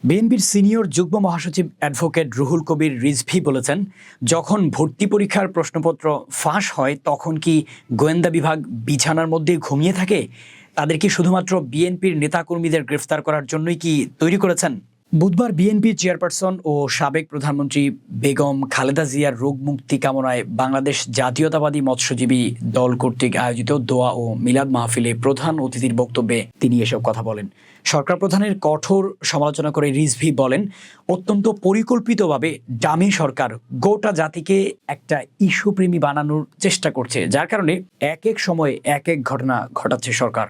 বিএনপির সিনিয়র যুগ্ম মহাসচিব অ্যাডভোকেট রুহুল কবির রিজভী বলেছেন, যখন ভর্তি পরীক্ষার প্রশ্নপত্র ফাঁস হয় তখন কি গোয়েন্দা বিভাগ বিছানার মধ্যে ঘুমিয়ে থাকে? তাদের কি শুধুমাত্র বিএনপির নেতাকর্মীদের গ্রেফতার করার জন্যই কি তৈরি করেছেন? বুধবার বিএনপি চেয়ারপারসন ও সাবেক প্রধানমন্ত্রী বেগম খালেদা জিয়ার রোগ মুক্তি কামনায় বাংলাদেশ জাতীয়তাবাদী মৎস্যজীবী দল কর্তৃক আয়োজিত দোয়া ও মিলাদ মাহফিলে প্রধান অতিথির বক্তব্যে তিনি এসব কথা বলেন। সরকার প্রধানের কঠোর সমালোচনা করে রিজভী বলেন, অত্যন্ত পরিকল্পিতভাবে ডামি সরকার গোটা জাতিকে একটা ইস্যুপ্রেমী বানানোর চেষ্টা করছে, যার কারণে এক এক সময়ে এক এক ঘটনা ঘটাচ্ছে সরকার।